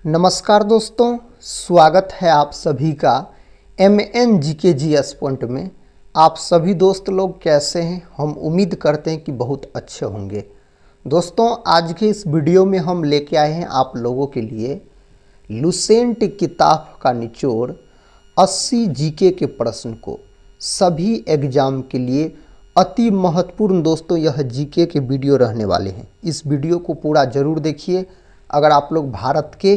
नमस्कार दोस्तों, स्वागत है आप सभी का MN GK GS पॉइंट में। आप सभी दोस्त लोग कैसे हैं? हम उम्मीद करते हैं कि बहुत अच्छे होंगे। दोस्तों, आज के इस वीडियो में हम लेके आए हैं आप लोगों के लिए लुसेंट किताब का निचोड़ 80 GK के प्रश्न को सभी एग्जाम के लिए अति महत्वपूर्ण। दोस्तों, यह GK के वीडियो रहने वाले हैं। इस वीडियो को पूरा ज़रूर देखिए। अगर आप लोग भारत के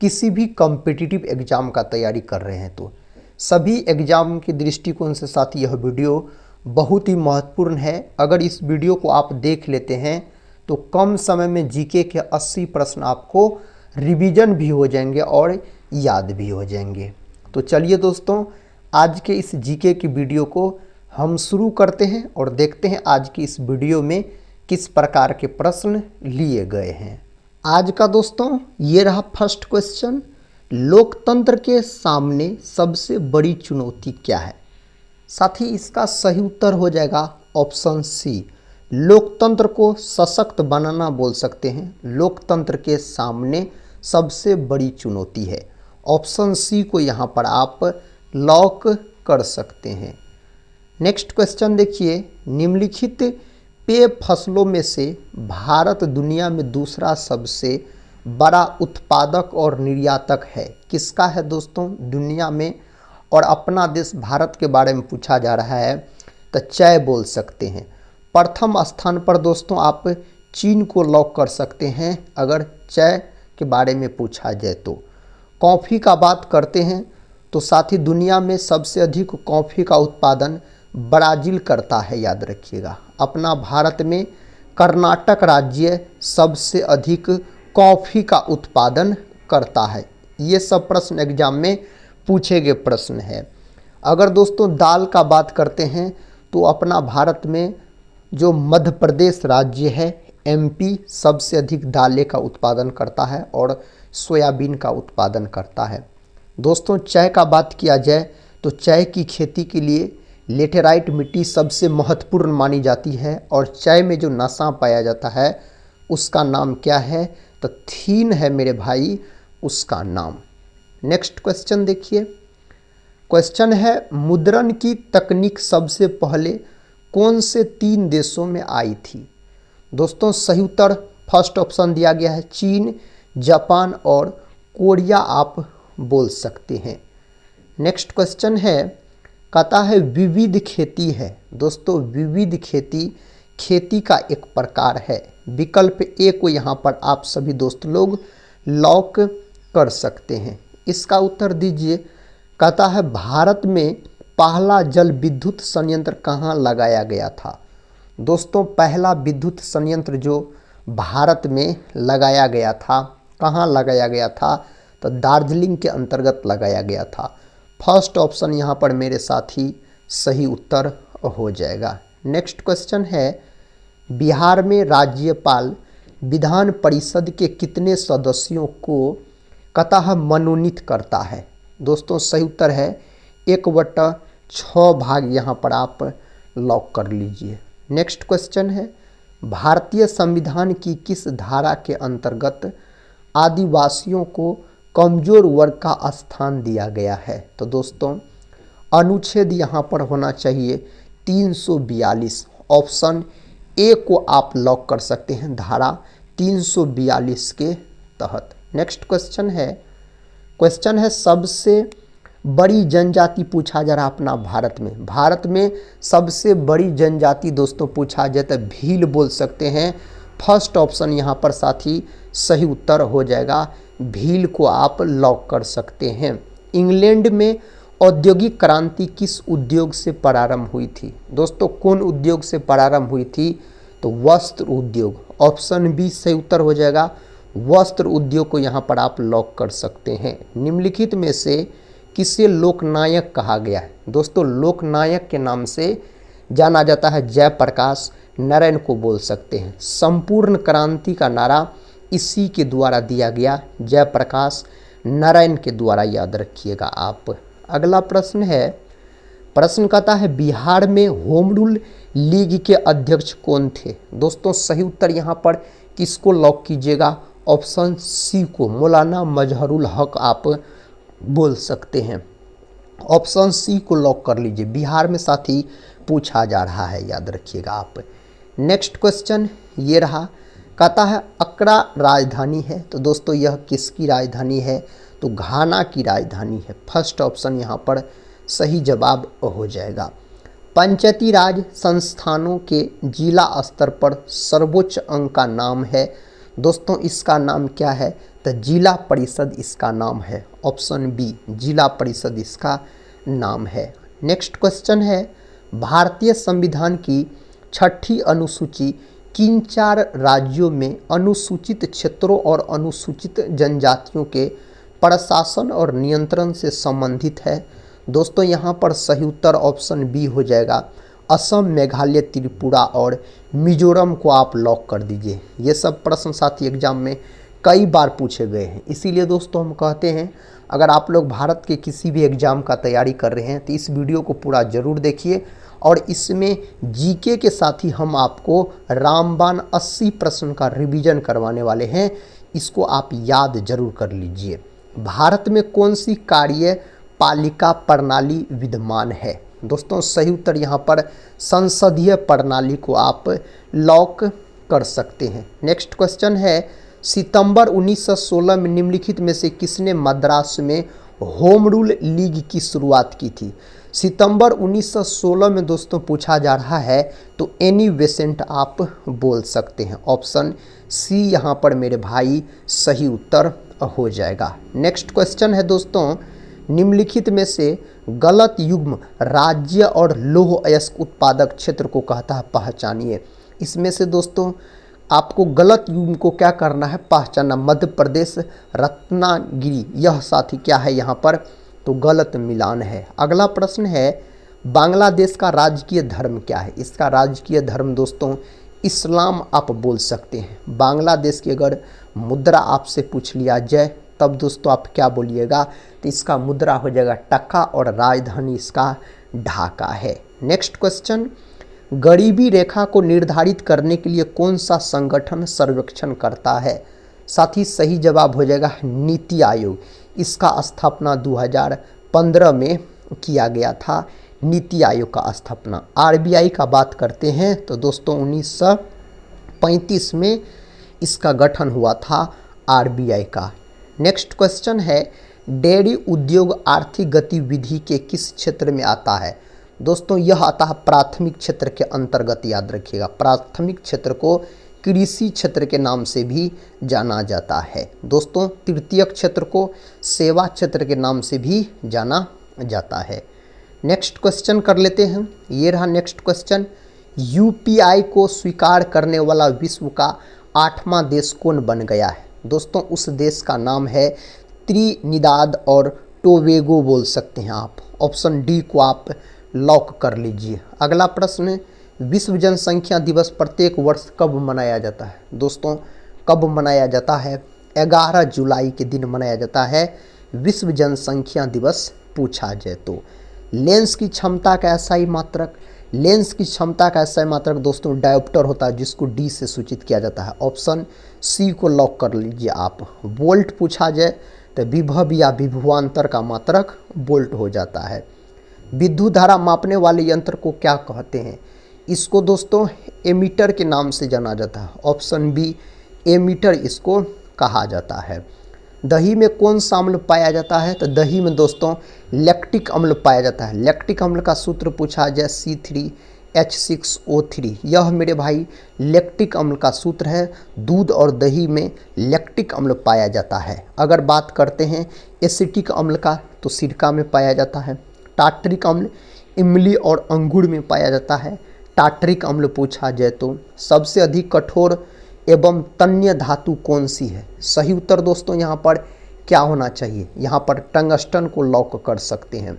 किसी भी कॉम्पिटिटिव एग्ज़ाम का तैयारी कर रहे हैं तो सभी एग्ज़ाम के दृष्टिकोण से साथ यह वीडियो बहुत ही महत्वपूर्ण है। अगर इस वीडियो को आप देख लेते हैं तो कम समय में GK के 80 प्रश्न आपको रिवीजन भी हो जाएंगे और याद भी हो जाएंगे। तो चलिए दोस्तों, आज के इस GK की वीडियो को हम शुरू करते हैं और देखते हैं आज की इस वीडियो में किस प्रकार के प्रश्न लिए गए हैं। आज का दोस्तों ये रहा फर्स्ट क्वेश्चन, लोकतंत्र के सामने सबसे बड़ी चुनौती क्या है? साथ ही इसका सही उत्तर हो जाएगा ऑप्शन सी, लोकतंत्र को सशक्त बनाना बोल सकते हैं। लोकतंत्र के सामने सबसे बड़ी चुनौती है। ऑप्शन सी को यहाँ पर आप लॉक कर सकते हैं। नेक्स्ट क्वेश्चन देखिए, निम्नलिखित पेय फसलों में से भारत दुनिया में दूसरा सबसे बड़ा उत्पादक और निर्यातक है। किसका है दोस्तों दुनिया में? और अपना देश भारत के बारे में पूछा जा रहा है तो चाय बोल सकते हैं। प्रथम स्थान पर दोस्तों आप चीन को लॉक कर सकते हैं अगर चाय के बारे में पूछा जाए तो। कॉफ़ी का बात करते हैं तो साथ ही दुनिया में सबसे अधिक कॉफ़ी का उत्पादन ब्राज़ील करता है, याद रखिएगा। अपना भारत में कर्नाटक राज्य सबसे अधिक कॉफ़ी का उत्पादन करता है। ये सब प्रश्न एग्जाम में पूछे गए प्रश्न है। अगर दोस्तों दाल का बात करते हैं तो अपना भारत में जो मध्य प्रदेश राज्य है MP सबसे अधिक दालें का उत्पादन करता है और सोयाबीन का उत्पादन करता है। दोस्तों चाय का बात किया जाए तो चाय की खेती के लिए लेटेराइट मिट्टी सबसे महत्वपूर्ण मानी जाती है और चाय में जो नशा पाया जाता है उसका नाम क्या है? तो थीन है मेरे भाई उसका नाम। नेक्स्ट क्वेश्चन देखिए, क्वेश्चन है मुद्रण की तकनीक सबसे पहले कौन से 3 देशों में आई थी? दोस्तों सही उत्तर फर्स्ट ऑप्शन दिया गया है, चीन, जापान और कोरिया आप बोल सकते हैं। नेक्स्ट क्वेश्चन है, कहता है विविध खेती है। दोस्तों विविध खेती का एक प्रकार है। विकल्प ए को यहाँ पर आप सभी दोस्त लोग लॉक कर सकते हैं। इसका उत्तर दीजिए। कहता है भारत में पहला जल विद्युत संयंत्र कहाँ लगाया गया था? दोस्तों पहला विद्युत संयंत्र जो भारत में लगाया गया था, कहाँ लगाया गया था? तो दार्जिलिंग के अंतर्गत लगाया गया था। फर्स्ट ऑप्शन यहाँ पर मेरे साथ ही सही उत्तर हो जाएगा। नेक्स्ट क्वेश्चन है, बिहार में राज्यपाल विधान परिषद के कितने सदस्यों को कतः मनोनीत करता है? दोस्तों सही उत्तर है 1/6 भाग, यहाँ पर आप लॉक कर लीजिए। नेक्स्ट क्वेश्चन है, भारतीय संविधान की किस धारा के अंतर्गत आदिवासियों को कमजोर वर्ग का स्थान दिया गया है? तो दोस्तों अनुच्छेद यहाँ पर होना चाहिए 342। ऑप्शन ए को आप लॉक कर सकते हैं धारा 342 के तहत। नेक्स्ट क्वेश्चन है सबसे बड़ी जनजाति पूछा जा रहा अपना भारत में। भारत में सबसे बड़ी जनजाति दोस्तों पूछा जाए तो भील बोल सकते हैं। फर्स्ट ऑप्शन यहाँ पर साथ ही सही उत्तर हो जाएगा, भील को आप लॉक कर सकते हैं। इंग्लैंड में औद्योगिक क्रांति किस उद्योग से प्रारंभ हुई थी? दोस्तों कौन उद्योग से प्रारंभ हुई थी? तो वस्त्र उद्योग। ऑप्शन बी सही उत्तर हो जाएगा, वस्त्र उद्योग को यहाँ पर आप लॉक कर सकते हैं। निम्नलिखित में से किसे लोकनायक कहा गया है? दोस्तों लोकनायक के नाम से जाना जाता है जयप्रकाश नारायण को बोल सकते हैं। संपूर्ण क्रांति का नारा इसी के द्वारा दिया गया, जयप्रकाश नारायण के द्वारा, याद रखिएगा आप। अगला प्रश्न है, प्रश्न कहता है बिहार में होम रूल लीग के अध्यक्ष कौन थे? दोस्तों सही उत्तर यहाँ पर किसको लॉक कीजिएगा? ऑप्शन सी को मौलाना मजहरुल हक आप बोल सकते हैं। ऑप्शन सी को लॉक कर लीजिए। बिहार में साथी पूछा जा रहा है, याद रखिएगा आप। नेक्स्ट क्वेश्चन ये रहा, कहता है अक्रा राजधानी है। तो दोस्तों यह किसकी राजधानी है? तो घाना की राजधानी है। फर्स्ट ऑप्शन यहाँ पर सही जवाब हो जाएगा। पंचायती राज संस्थानों के जिला स्तर पर सर्वोच्च अंग का नाम है। दोस्तों इसका नाम क्या है? तो जिला परिषद इसका नाम है। ऑप्शन बी जिला परिषद इसका नाम है। नेक्स्ट क्वेश्चन है, भारतीय संविधान की 6ठी अनुसूची किन 4 राज्यों में अनुसूचित क्षेत्रों और अनुसूचित जनजातियों के प्रशासन और नियंत्रण से संबंधित है? दोस्तों यहाँ पर सही उत्तर ऑप्शन बी हो जाएगा। असम, मेघालय, त्रिपुरा और मिजोरम को आप लॉक कर दीजिए। ये सब प्रश्न साथी एग्जाम में कई बार पूछे गए हैं, इसीलिए दोस्तों हम कहते हैं अगर आप लोग भारत के किसी भी एग्ज़ाम का तैयारी कर रहे हैं तो इस वीडियो को पूरा ज़रूर देखिए। और इसमें जीके के साथ ही हम आपको रामबाण 80 प्रश्न का रिवीजन करवाने वाले हैं, इसको आप याद जरूर कर लीजिए। भारत में कौन सी कार्यपालिका प्रणाली विद्यमान है? दोस्तों सही उत्तर यहाँ पर संसदीय प्रणाली को आप लॉक कर सकते हैं। नेक्स्ट क्वेश्चन है, सितंबर 1916 में निम्नलिखित में से किसने मद्रास में होम रूल लीग की शुरुआत की थी? सितंबर 1916 में दोस्तों पूछा जा रहा है, तो एनी बेसेंट आप बोल सकते हैं। ऑप्शन सी यहाँ पर मेरे भाई सही उत्तर हो जाएगा। नेक्स्ट क्वेश्चन है दोस्तों, निम्नलिखित में से गलत युग्म राज्य और लौह अयस्क उत्पादक क्षेत्र को कहता है, पहचानिए। इसमें से दोस्तों आपको गलत युग्म को क्या करना है? पहचानना। मध्य प्रदेश, रत्नागिरी, यह साथी क्या है यहाँ पर? तो गलत मिलान है। अगला प्रश्न है, बांग्लादेश का राजकीय धर्म क्या है? इसका राजकीय धर्म दोस्तों इस्लाम आप बोल सकते हैं। बांग्लादेश की अगर मुद्रा आपसे पूछ लिया जाए तब दोस्तों आप क्या बोलिएगा? तो इसका मुद्रा हो जाएगा टका और राजधानी इसका ढाका है। नेक्स्ट क्वेश्चन, गरीबी रेखा को निर्धारित करने के लिए कौन सा संगठन सर्वेक्षण करता है? साथ ही सही जवाब हो जाएगा नीति आयोग। इसका स्थापना 2015 में किया गया था, नीति आयोग का स्थापना। आरबीआई का बात करते हैं तो दोस्तों 1935 में इसका गठन हुआ था आरबीआई का। नेक्स्ट क्वेश्चन है, डेयरी उद्योग आर्थिक गतिविधि के किस क्षेत्र में आता है? दोस्तों यह आता है प्राथमिक क्षेत्र के अंतर्गत, याद रखिएगा। प्राथमिक क्षेत्र को कृषि क्षेत्र के नाम से भी जाना जाता है। दोस्तों तृतीयक क्षेत्र को सेवा क्षेत्र के नाम से भी जाना जाता है। नेक्स्ट क्वेश्चन कर लेते हैं, ये रहा नेक्स्ट क्वेश्चन, यूपीआई को स्वीकार करने वाला विश्व का 8वां देश कौन बन गया है? दोस्तों उस देश का नाम है त्रिनिदाद और टोबैगो बोल सकते हैं आप। ऑप्शन डी को आप लॉक कर लीजिए। अगला प्रश्न, विश्व जनसंख्या दिवस प्रत्येक वर्ष कब मनाया जाता है? दोस्तों कब मनाया जाता है? 11 जुलाई के दिन मनाया जाता है विश्व जनसंख्या दिवस पूछा जाए तो। लेंस की क्षमता का एसआई मात्रक, लेंस की क्षमता का एसआई मात्रक दोस्तों डायोप्टर होता है, जिसको डी से सूचित किया जाता है। ऑप्शन सी को लॉक कर लीजिए आप। वोल्ट पूछा जाए तो विभव या विभवांतर का मात्रक वोल्ट हो जाता है। विद्युत धारा मापने वाले यंत्र को क्या कहते हैं? इसको दोस्तों एमीटर के नाम से जाना जाता है। ऑप्शन बी एमीटर इसको कहा जाता है। दही में कौन सा अम्ल पाया जाता है? तो दही में दोस्तों लैक्टिक अम्ल पाया जाता है। लैक्टिक अम्ल का सूत्र पूछा जाए C3H6O3, यह मेरे भाई लैक्टिक अम्ल का सूत्र है। दूध और दही में लैक्टिक अम्ल पाया जाता है। अगर बात करते हैं एसिटिक अम्ल का तो सिरका में पाया जाता है। टार्टरिक अम्ल इमली और अंगूर में पाया जाता है। टार्टरिक अम्ल पूछा जाए तो सबसे अधिक कठोर एवं तन्य धातु कौन सी है? सही उत्तर दोस्तों यहाँ पर क्या होना चाहिए? यहाँ पर टंगस्टन को लॉक कर सकते हैं।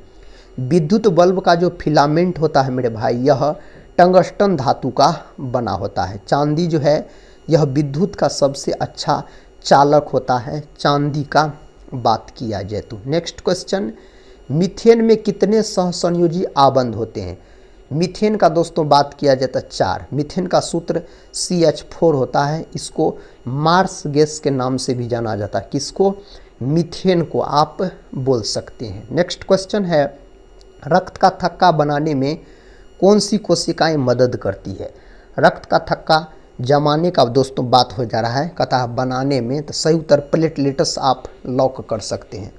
विद्युत बल्ब का जो फिलामेंट होता है मेरे भाई, यह टंगस्टन धातु का बना होता है। चांदी जो है यह विद्युत का सबसे अच्छा चालक होता है, चांदी का बात किया जाए तो। नेक्स्ट क्वेश्चन, मीथेन में कितने सहसंयोजी आबंध होते हैं? मीथेन का दोस्तों बात किया जाता है 4। मीथेन का सूत्र CH4 होता है। इसको मार्स गैस के नाम से भी जाना जाता है। किसको? मीथेन को आप बोल सकते हैं। नेक्स्ट क्वेश्चन है, रक्त का थक्का बनाने में कौन सी कोशिकाएं मदद करती है? रक्त का थक्का जमाने का दोस्तों बात हो जा रहा है, कथा बनाने में, तो सही उत्तर प्लेटलेट्स आप लॉक कर सकते हैं।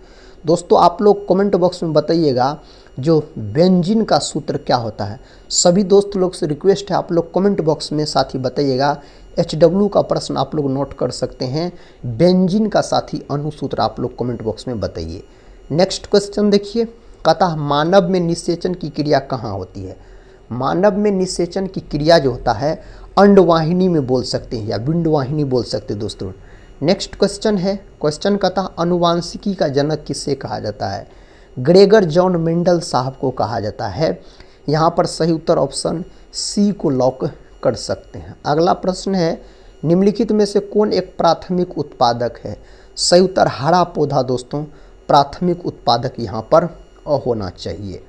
दोस्तों आप लोग कमेंट बॉक्स में बताइएगा जो बेंजीन का सूत्र क्या होता है। सभी दोस्त लोग से रिक्वेस्ट है, आप लोग कमेंट बॉक्स में साथ ही बताइएगा। HW का प्रश्न आप लोग नोट कर सकते हैं, बेंजीन का साथ ही अनुसूत्र आप लोग कमेंट बॉक्स में बताइए। नेक्स्ट क्वेश्चन देखिए, कथा मानव में निषेचन की क्रिया कहाँ होती है? मानव में निषेचन की क्रिया जो होता है अंडवाहिनी में बोल सकते हैं या विंडवाहिनी बोल सकते हैं दोस्तों। नेक्स्ट क्वेश्चन है, क्वेश्चन कहता अनुवांशिकी का जनक किसे कहा जाता है? ग्रेगर जॉन मेंडल साहब को कहा जाता है। यहाँ पर सही उत्तर ऑप्शन C को लॉक कर सकते हैं। अगला प्रश्न है, निम्नलिखित में से कौन एक प्राथमिक उत्पादक है? सही उत्तर हरा पौधा दोस्तों प्राथमिक उत्पादक यहाँ पर होना चाहिए।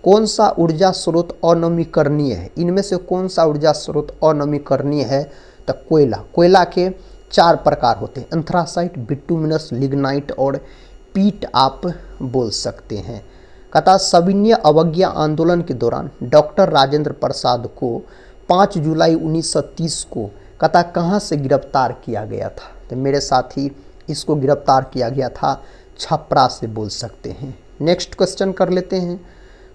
कौन सा ऊर्जा स्रोत अनवीकरणीय है? इनमें से कौन सा ऊर्जा स्रोत अनवीकरणीय है? तो कोयला। कोयला के 4 प्रकार होते हैं, एंथ्रासाइट, बिटुमिनस, लिग्नाइट और पीट आप बोल सकते हैं। कथा सविनय अवज्ञा आंदोलन के दौरान डॉक्टर राजेंद्र प्रसाद को 5 जुलाई 1930 को कथा कहाँ से गिरफ्तार किया गया था? तो मेरे साथी इसको गिरफ्तार किया गया था छपरा से बोल सकते हैं। नेक्स्ट क्वेश्चन कर लेते हैं।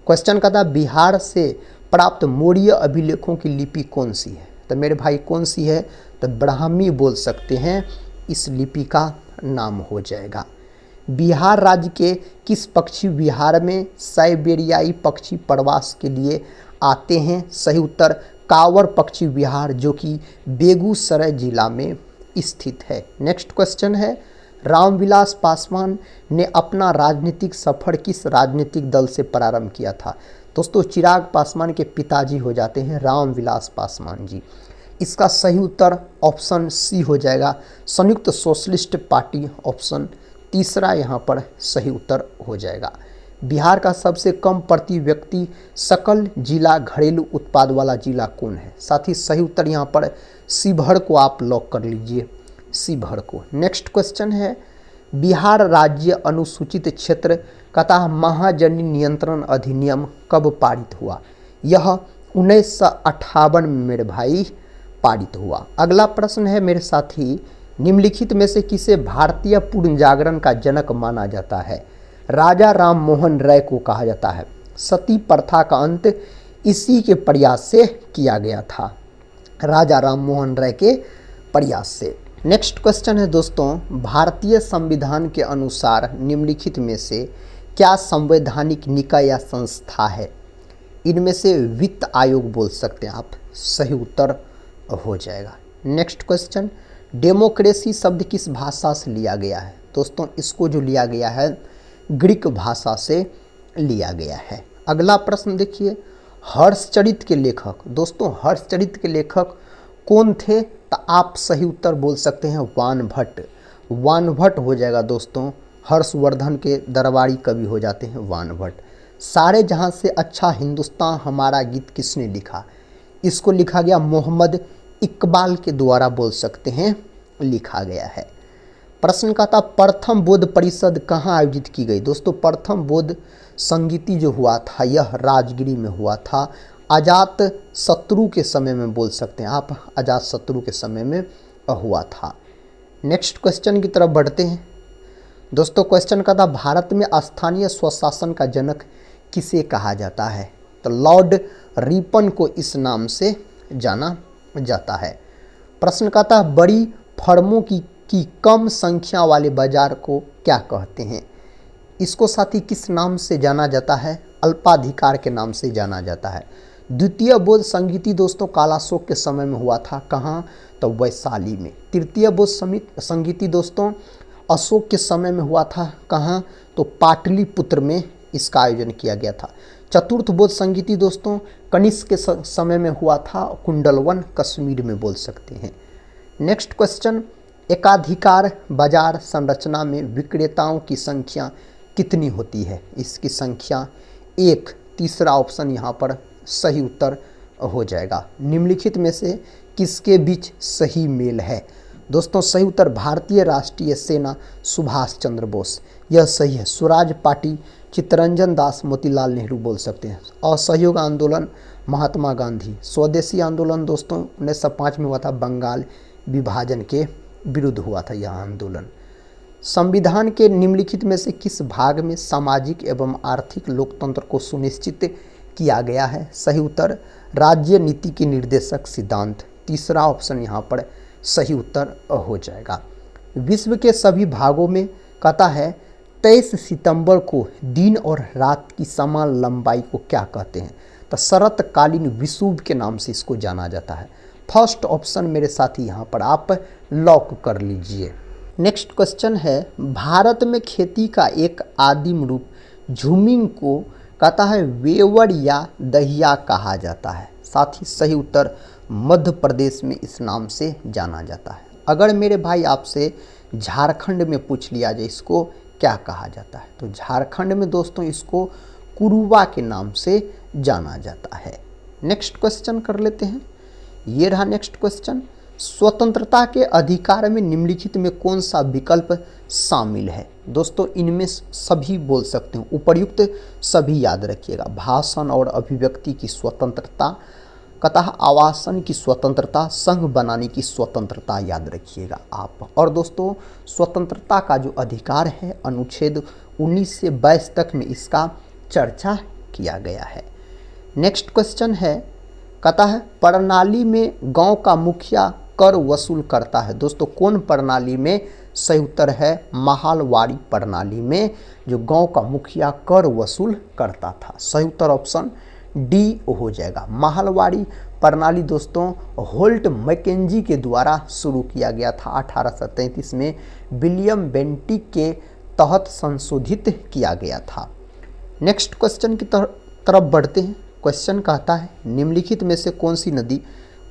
क्वेश्चन का था बिहार से प्राप्त मौर्य अभिलेखों की लिपि कौन सी है? तो मेरे भाई कौन सी है? तो ब्राह्मी बोल सकते हैं, इस लिपि का नाम हो जाएगा। बिहार राज्य के किस पक्षी विहार में साइबेरियाई पक्षी प्रवास के लिए आते हैं? सही उत्तर कांवर पक्षी विहार जो कि बेगूसराय जिला में स्थित है। नेक्स्ट क्वेश्चन है, रामविलास पासवान ने अपना राजनीतिक सफर किस राजनीतिक दल से प्रारंभ किया था? दोस्तों चिराग पासवान के पिताजी हो जाते हैं रामविलास पासवान जी। इसका सही उत्तर ऑप्शन C हो जाएगा, संयुक्त सोशलिस्ट पार्टी। ऑप्शन तीसरा यहाँ पर सही उत्तर हो जाएगा। बिहार का सबसे कम प्रति व्यक्ति सकल जिला घरेलू उत्पाद वाला जिला कौन है? साथ ही सही उत्तर यहाँ पर शिवहर को आप लॉक कर लीजिए, शिवहर को। नेक्स्ट क्वेश्चन है, बिहार राज्य अनुसूचित क्षेत्र कथा महाजनी नियंत्रण अधिनियम कब पारित हुआ? यह 1958 में मेरे भाई पारित हुआ। अगला प्रश्न है मेरे साथी, निम्नलिखित में से किसे भारतीय पुनर्जागरण का जनक माना जाता है? राजा राम मोहन राय को कहा जाता है। सती प्रथा का अंत इसी के प्रयास से किया गया था, राजा राम मोहन राय के प्रयास से। नेक्स्ट क्वेश्चन है दोस्तों, भारतीय संविधान के अनुसार निम्नलिखित में से क्या संवैधानिक निकाय या संस्था है? इनमें से वित्त आयोग बोल सकते हैं आप, सही उत्तर हो जाएगा। नेक्स्ट क्वेश्चन, डेमोक्रेसी शब्द किस भाषा से लिया गया है? दोस्तों इसको जो लिया गया है ग्रीक भाषा से लिया गया है। अगला प्रश्न देखिए, हर्षचरित के लेखक, दोस्तों हर्षचरित के लेखक कौन थे? तो आप सही उत्तर बोल सकते हैं वानभट्ट। वानभट्ट हो जाएगा दोस्तों, हर्षवर्धन के दरबारी कवि हो जाते हैं वानभट्ट। सारे जहां से अच्छा हिंदुस्तान हमारा गीत किसने लिखा? इसको लिखा गया मोहम्मद इकबाल के द्वारा बोल सकते हैं लिखा गया है। प्रश्न का था प्रथम बौद्ध परिषद कहाँ आयोजित की गई? दोस्तों प्रथम बौद्ध संगीति जो हुआ था यह राजगिरी में हुआ था, अजात शत्रु के समय में बोल सकते हैं आप, अजात शत्रु के समय में हुआ था। नेक्स्ट क्वेश्चन की तरफ बढ़ते हैं दोस्तों। क्वेश्चन का था भारत में स्थानीय स्वशासन का जनक किसे कहा जाता है? तो लॉर्ड रिपन को इस नाम से जाना जाता है। प्रश्न का था बड़ी फर्मों की कम संख्या वाले बाजार को क्या कहते हैं? इसको साथ ही किस नाम से जाना जाता है? अल्पाधिकार के नाम से जाना जाता है। द्वितीय बौद्ध संगीति दोस्तों कालाशोक के समय में हुआ था, कहाँ? तो वैशाली में। तृतीय बौद्ध संगीति दोस्तों अशोक के समय में हुआ था, कहाँ? तो पाटलिपुत्र में इसका आयोजन किया गया था। चतुर्थ बौद्ध संगीति दोस्तों कनिष्क के समय में हुआ था, कुंडलवन कश्मीर में बोल सकते हैं। नेक्स्ट क्वेश्चन, एकाधिकार बाजार संरचना में विक्रेताओं की संख्या कितनी होती है? इसकी संख्या 1, तीसरा ऑप्शन यहाँ पर सही उत्तर हो जाएगा। निम्नलिखित में से किसके बीच सही मेल है? दोस्तों सही उत्तर भारतीय राष्ट्रीय सेना सुभाष चंद्र बोस, यह सही है। स्वराज पार्टी चित्तरंजन दास मोतीलाल नेहरू बोल सकते हैं। असहयोग आंदोलन महात्मा गांधी। स्वदेशी आंदोलन दोस्तों 1905 में हुआ था, बंगाल विभाजन के विरुद्ध हुआ था यह आंदोलन। संविधान के निम्नलिखित में से किस भाग में सामाजिक एवं आर्थिक लोकतंत्र को सुनिश्चित किया गया है? सही उत्तर राज्य नीति के निर्देशक सिद्धांत, तीसरा ऑप्शन यहाँ पर सही उत्तर हो जाएगा। विश्व के सभी भागों में कहता है 23 सितंबर को दिन और रात की समान लंबाई को क्या कहते हैं? तो शरतकालीन विषुव के नाम से इसको जाना जाता है। फर्स्ट ऑप्शन मेरे साथी यहाँ पर आप लॉक कर लीजिए। नेक्स्ट क्वेश्चन है, भारत में खेती का एक आदिम रूप झूमिंग को कहता है वेवर या दहिया कहा जाता है। साथ ही सही उत्तर मध्य प्रदेश में इस नाम से जाना जाता है। अगर मेरे भाई आपसे झारखंड में पूछ लिया जाए इसको क्या कहा जाता है, तो झारखंड में दोस्तों इसको कुरुवा के नाम से जाना जाता है। नेक्स्ट क्वेश्चन कर लेते हैं। ये रहा नेक्स्ट क्वेश्चन, स्वतंत्रता के अधिकार में निम्नलिखित में कौन सा विकल्प शामिल है? दोस्तों इनमें सभी बोल सकते हैं, उपर्युक्त सभी याद रखिएगा। भाषण और अभिव्यक्ति की स्वतंत्रता, कतः आवासन की स्वतंत्रता, संघ बनाने की स्वतंत्रता याद रखिएगा आप। और दोस्तों स्वतंत्रता का जो अधिकार है अनुच्छेद 19 से 22 तक में इसका चर्चा किया गया है। नेक्स्ट क्वेश्चन है, कहता है प्रणाली में गांव का मुखिया कर वसूल करता है। दोस्तों कौन प्रणाली में? सही उत्तर है माहलवाड़ी प्रणाली में जो गांव का मुखिया कर वसूल करता था। सही उत्तर ऑप्शन डी हो जाएगा। माहलवाड़ी प्रणाली दोस्तों होल्ट मैकेंजी के द्वारा शुरू किया गया था 1833 में, विलियम बेंटिक के तहत संशोधित किया गया था। नेक्स्ट क्वेश्चन की तरफ बढ़ते हैं। क्वेश्चन कहता है निम्नलिखित में से कौन सी नदी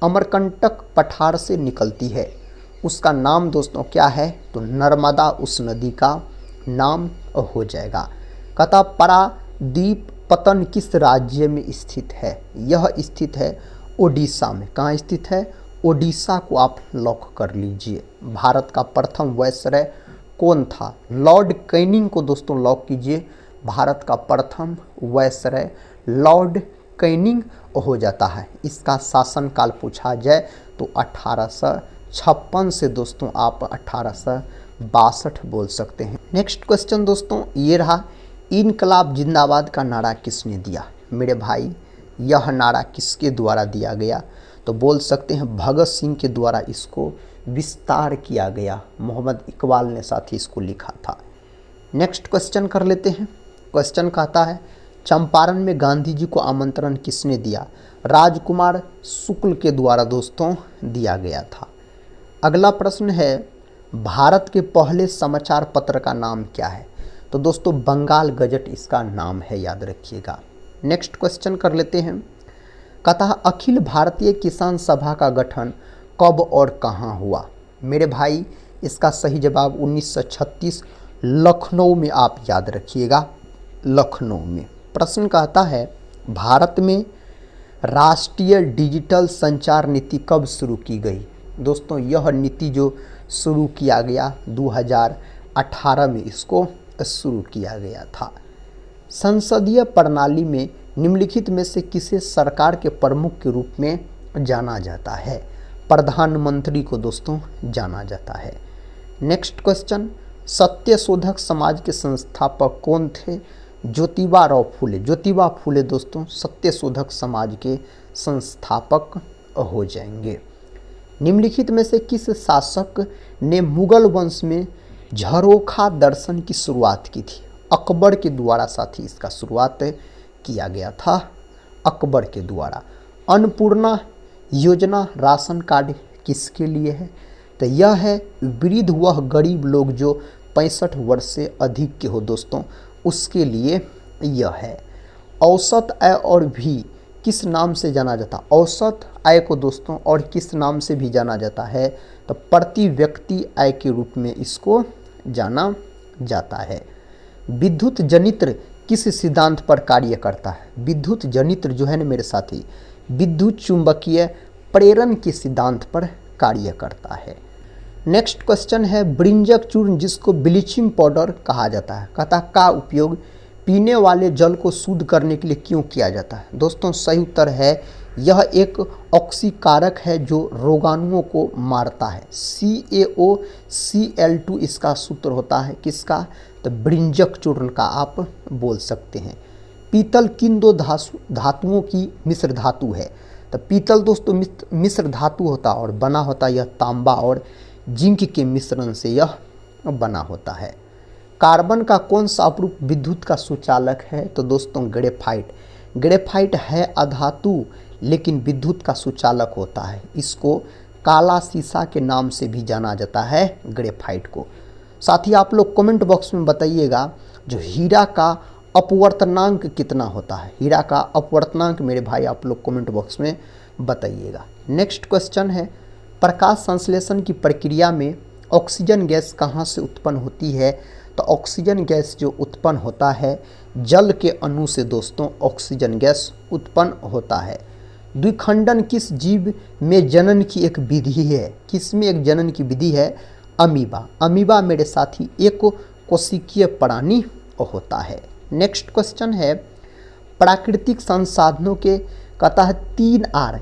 अमरकंटक पठार से निकलती है? उसका नाम दोस्तों क्या है? तो नर्मदा उस नदी का नाम हो जाएगा। कहता पारादीप पतन किस राज्य में स्थित है? यह स्थित है ओडिशा में। कहाँ स्थित है? ओडिशा को आप लॉक कर लीजिए। भारत का प्रथम वायसराय कौन था? लॉर्ड कैनिंग को दोस्तों लॉक कीजिए। भारत का प्रथम वायसराय लॉर्ड कैनिंग हो जाता है। इसका शासनकाल पूछा जाए तो 1856 से दोस्तों आप 1862 बोल सकते हैं। नेक्स्ट क्वेश्चन दोस्तों ये रहा, इनकलाब जिंदाबाद का नारा किसने दिया? मेरे भाई यह नारा किसके द्वारा दिया गया? तो बोल सकते हैं भगत सिंह के द्वारा इसको विस्तार किया गया। मोहम्मद इकबाल ने साथ ही इसको लिखा था। नेक्स्ट क्वेश्चन कर लेते हैं। क्वेश्चन कहता है चंपारण में गांधी जी को आमंत्रण किसने दिया? राजकुमार शुक्ल के द्वारा दोस्तों दिया गया था। अगला प्रश्न है भारत के पहले समाचार पत्र का नाम क्या है? तो दोस्तों बंगाल गजट इसका नाम है, याद रखिएगा। नेक्स्ट क्वेश्चन कर लेते हैं। कहता अखिल भारतीय किसान सभा का गठन कब और कहाँ हुआ? मेरे भाई इसका सही जवाब 1936 लखनऊ में आप याद रखिएगा, लखनऊ में। प्रश्न कहता है भारत में राष्ट्रीय डिजिटल संचार नीति कब शुरू की गई? दोस्तों यह नीति जो शुरू किया गया 2018 में इसको शुरू किया गया था। संसदीय प्रणाली में निम्नलिखित में से किसे सरकार के प्रमुख के रूप में जाना जाता है? प्रधानमंत्री को दोस्तों जाना जाता है। नेक्स्ट क्वेश्चन, सत्यशोधक समाज के संस्थापक कौन थे? ज्योतिबा फूले। ज्योतिबा फूले दोस्तों सत्यशोधक समाज के संस्थापक हो जाएंगे। निम्नलिखित में से किस शासक ने मुगल वंश में झरोखा दर्शन की शुरुआत की थी? अकबर के द्वारा साथ ही इसका शुरुआत किया गया था, अकबर के द्वारा। अन्नपूर्णा योजना राशन कार्ड किसके लिए है? तो यह है वृद्ध वह गरीब लोग जो 65 वर्ष से अधिक के हो दोस्तों, उसके लिए यह है। औसत आय और भी किस नाम से जाना जाता? औसत आय को दोस्तों और किस नाम से भी जाना जाता है? तो प्रति व्यक्ति आय के रूप में इसको जाना जाता है। विद्युत जनित्र किस सिद्धांत पर कार्य करता है? विद्युत जनित्र जो है ना मेरे साथी, विद्युत चुंबकीय प्रेरण के सिद्धांत पर कार्य करता है। नेक्स्ट क्वेश्चन है, ब्रिंजक चूर्ण जिसको ब्लीचिंग पाउडर कहा जाता है, कहता का उपयोग पीने वाले जल को शुद्ध करने के लिए क्यों किया जाता है? दोस्तों सही उत्तर है, यह एक ऑक्सीकारक है जो रोगाणुओं को मारता है। CaOCl2 इसका सूत्र होता है, किसका? तो ब्रिंजक चूर्ण का आप बोल सकते हैं। पीतल किन दो धातुओं की मिश्र धातु है? तो पीतल दोस्तों मिश्र धातु होता है और बना होता है यह तांबा और जिंक के मिश्रण से यह बना होता है। कार्बन का कौन सा अपरूप विद्युत का सुचालक है? तो दोस्तों ग्रेफाइट। ग्रेफाइट है अधातु लेकिन विद्युत का सुचालक होता है। इसको काला शीशा के नाम से भी जाना जाता है ग्रेफाइट को। साथ ही आप लोग कमेंट बॉक्स में बताइएगा जो हीरा का अपवर्तनांक कितना होता है? हीरा का अपवर्तनांक मेरे भाई आप लोग कमेंट बॉक्स में बताइएगा। नेक्स्ट क्वेश्चन है, प्रकाश संश्लेषण की प्रक्रिया में ऑक्सीजन गैस कहाँ से उत्पन्न होती है? तो ऑक्सीजन गैस जो उत्पन्न होता है जल के अणु से दोस्तों ऑक्सीजन गैस उत्पन्न होता है। द्विखंडन किस जीव में जनन की एक विधि है? किसमें एक जनन की विधि है? अमीबा। अमीबा मेरे साथी एक कोशिकीय प्राणी होता है। नेक्स्ट क्वेश्चन है, प्राकृतिक संसाधनों के कहता है 3R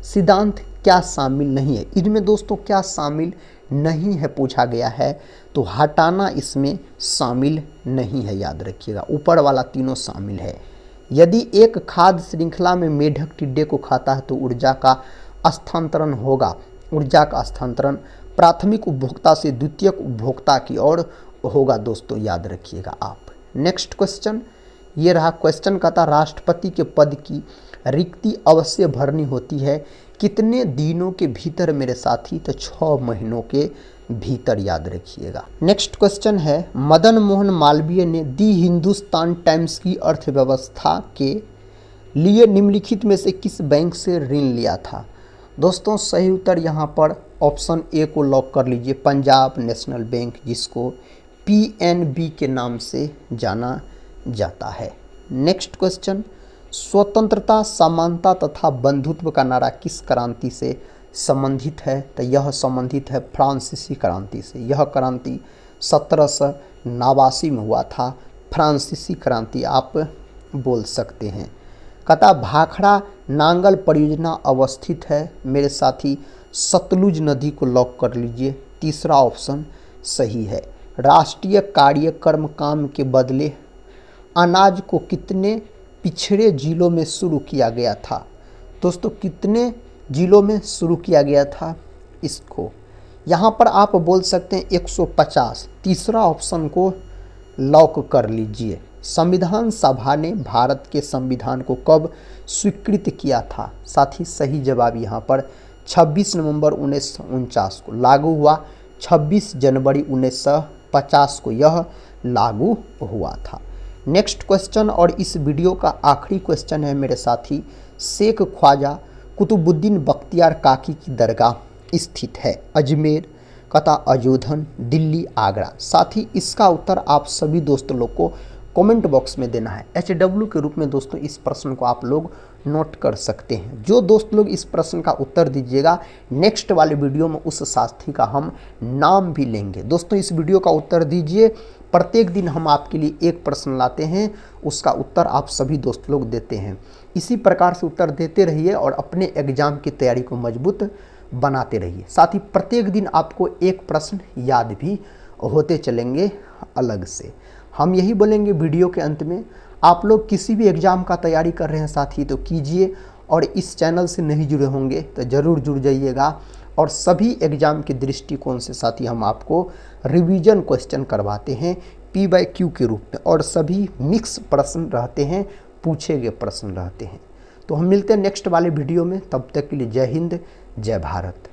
सिद्धांत क्या शामिल नहीं है? इनमें दोस्तों क्या शामिल नहीं है पूछा गया है, तो हटाना इसमें शामिल नहीं है, याद रखिएगा। ऊपर वाला तीनों शामिल है। यदि एक खाद्य श्रृंखला में मेढक टिड्डे को खाता है तो ऊर्जा का स्थानांतरण होगा। ऊर्जा का स्थानांतरण प्राथमिक उपभोक्ता से द्वितीयक उपभोक्ता की ओर होगा दोस्तों, याद रखिएगा आप। नेक्स्ट क्वेश्चन ये रहा, क्वेश्चन कहता राष्ट्रपति के पद की रिक्ति अवश्य भरनी होती है कितने दिनों के भीतर मेरे साथी? तो 6 महीनों के भीतर, याद रखिएगा। नेक्स्ट क्वेश्चन है, मदन मोहन मालवीय ने दी हिंदुस्तान टाइम्स की अर्थव्यवस्था के लिए निम्नलिखित में से किस बैंक से ऋण लिया था? दोस्तों सही उत्तर यहाँ पर ऑप्शन ए को लॉक कर लीजिए, पंजाब नेशनल बैंक, जिसको PNB के नाम से जाना जाता है। नेक्स्ट क्वेश्चन, स्वतंत्रता, समानता तथा बंधुत्व का नारा किस क्रांति से संबंधित है? तो यह संबंधित है फ्रांसीसी क्रांति से। यह क्रांति 1789 में हुआ था, फ्रांसीसी क्रांति आप बोल सकते हैं। कहता भाखड़ा नांगल परियोजना अवस्थित है मेरे साथी सतलुज नदी को लॉक कर लीजिए, तीसरा ऑप्शन सही है। राष्ट्रीय कार्यक्रम काम के बदले अनाज को कितने पिछड़े जिलों में शुरू किया गया था? दोस्तों कितने जिलों में शुरू किया गया था इसको? यहाँ पर आप बोल सकते हैं 150, तीसरा ऑप्शन को लॉक कर लीजिए। संविधान सभा ने भारत के संविधान को कब स्वीकृत किया था? साथ ही सही जवाब यहाँ पर 26 नवंबर 1949 को लागू हुआ, 26 जनवरी 1950 को यह लागू हुआ था। नेक्स्ट क्वेश्चन और इस वीडियो का आखिरी क्वेश्चन है मेरे साथी, शेख ख्वाजा कुतुबुद्दीन बख्तियार काकी की दरगाह स्थित है अजमेर, कता अयोधन, दिल्ली, आगरा। साथ ही इसका उत्तर आप सभी दोस्त लोग को कमेंट बॉक्स में देना है। HW के रूप में दोस्तों इस प्रश्न को आप लोग नोट कर सकते हैं। जो दोस्त लोग इस प्रश्न का उत्तर दीजिएगा नेक्स्ट वाले वीडियो में उस साथी का हम नाम भी लेंगे। दोस्तों इस वीडियो का उत्तर दीजिए, प्रत्येक दिन हम आपके लिए एक प्रश्न लाते हैं, उसका उत्तर आप सभी दोस्त लोग देते हैं। इसी प्रकार से उत्तर देते रहिए और अपने एग्जाम की तैयारी को मजबूत बनाते रहिए। साथ ही प्रत्येक दिन आपको एक प्रश्न याद भी होते चलेंगे अलग से। हम यही बोलेंगे वीडियो के अंत में, आप लोग किसी भी एग्ज़ाम का तैयारी कर रहे हैं साथी तो कीजिए, और इस चैनल से नहीं जुड़े होंगे तो ज़रूर जुड़ जाइएगा। और सभी एग्ज़ाम के दृष्टिकोण से साथी हम आपको रिवीजन क्वेश्चन करवाते हैं P/Q के रूप में, और सभी मिक्स प्रश्न रहते हैं, पूछे गए प्रश्न रहते हैं। तो हम मिलते हैं नेक्स्ट वाले वीडियो में, तब तक के लिए जय हिंद, जय भारत।